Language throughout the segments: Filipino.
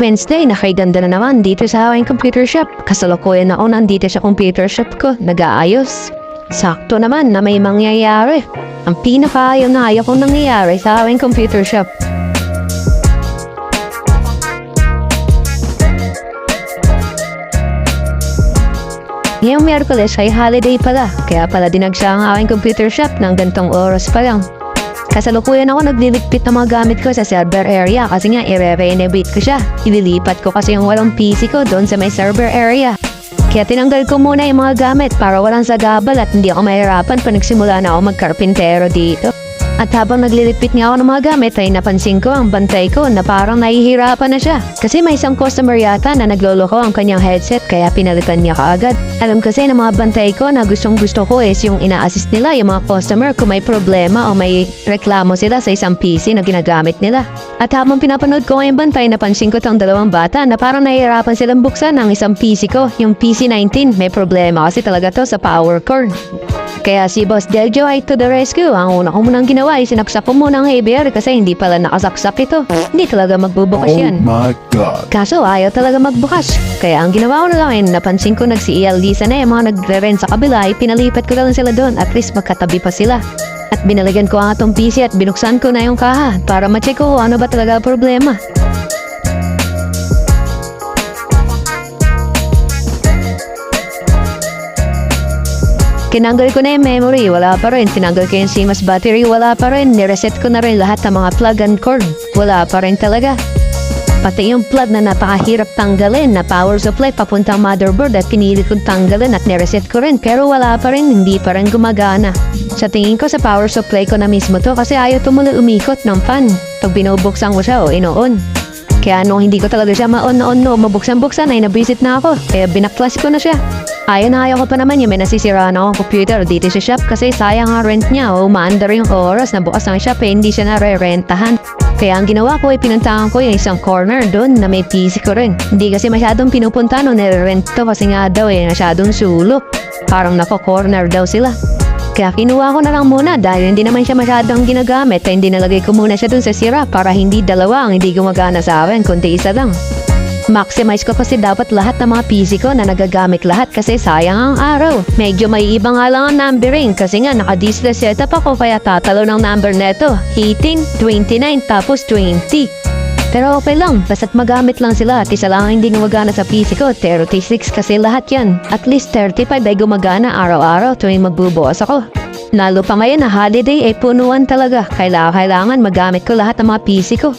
Wednesday, nakaganda na naman dito sa aking computer shop. Kasalukuyan ako nandito sa computer shop ko, nag-aayos. Sakto naman na may mangyayari. Ang pinakaayaw na ayaw kong nangyayari sa aking computer shop. Ngayong Miyerkules ay holiday pala, kaya pala dinagsa ang aking computer shop ng gantong oras pa lang. Kasalukuyan ako nagliligpit ng mga gamit ko sa server area kasi nga i-renovate ko siya. Ililipat ko kasi yung walang PC ko doon sa may server area. Kaya tinanggal ko muna yung mga gamit para walang sagabal at hindi ako mahirapan pa nagsimula na ako magkarpintero dito. At habang naglilipit nga ako ng mga gamit ay napansin ko ang bantay ko na parang nahihirapan na siya. Kasi may isang customer yata na nagloloko ang kanyang headset kaya pinalitan niya kaagad. Alam kasi ng mga bantay ko na gustong gusto ko is yung ina-assist nila yung mga customer kung may problema o may reklamo sila sa isang PC na ginagamit nila. At habang pinapanood ko ngayong bantay napansin ko tong dalawang bata na parang nahihirapan silang buksan ang isang PC ko. Yung PC19 may problema kasi talaga to sa power cord. Kaya si Boss Deljo ay to the rescue. Ang una ko munang ginawa ay sinaksak ko muna ang ABR kasi hindi pala nakasaksak ito. Hindi talaga magbubukas yan. Oh my God. Kaso ayaw talaga magbukas. Kaya ang ginawa ko na lang ay napansin ko nag-CL Lisa na yung mga nagre-rent sa kabila ay pinalipat ko lang sila doon at least magkatabi pa sila. At binaligan ko ang atong PC at binuksan ko na yung kaha para ma-check ko ano ba talaga ang problema. Tinanggal ko na yung memory, wala pa rin. Tinanggal ko yung CMOS battery, wala pa rin. Nireset ko na rin lahat ng mga plug and cord. Wala pa rin talaga. Pati yung plug na napakahirap tanggalin na power supply papuntang motherboard at pinili kong tanggalin at nireset ko rin. Pero wala pa rin, hindi pa rin gumagana. Sa tingin ko sa power supply ko na mismo to kasi ayaw tumuloy umikot ng fan. Pag binubuksan ko siya o ino-on. Kaya nung hindi ko talaga siya ma-on mabuksan-buksan ay nabisit na ako. Kaya binaklas ko na siya. Ayaw ko pa naman yung may nasisiraan akong computer dito sa shop kasi sayang ang rent niya o umaandar yung oras na bukas ng shop eh hindi siya nare-rentahan. Kaya ang ginawa ko ay pinuntahan ko yung isang corner doon na may PC ko rin. Hindi kasi masyadong pinupunta nung nire-rent to kasi nga daw eh masyadong sulok. Parang nako-corner daw sila. Kaya kinuha ko na lang muna dahil hindi naman siya masyadong ginagamit ay hindi nalagay ko muna siya dun sa sira para hindi dalawa ang hindi gumagana sa akin kundi isa lang. Maximize ko kasi dapat lahat ng mga PC ko na nagagamit lahat kasi sayang ang araw. Medyo may ibang nga lang ang numbering kasi nga naka-display setup ako kaya tatalo ng number neto. 18, 29, tapos 20. Pero okay lang, basta't magamit lang sila at isa lang ang hindi gumagana sa PC ko, 36 kasi lahat yan. At least 35 ay gumagana araw-araw tuwing magbubukas ako. Lalo pa ngayon na holiday ay punuan talaga, kailangan magamit ko lahat ng mga PC ko.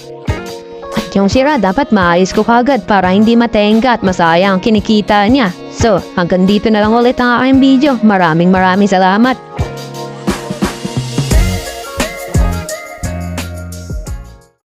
At yung sira dapat maayos ko kagad para hindi matenga at masayang ang kinikita niya. So, hanggang dito na lang ulit ang aking video. Maraming salamat.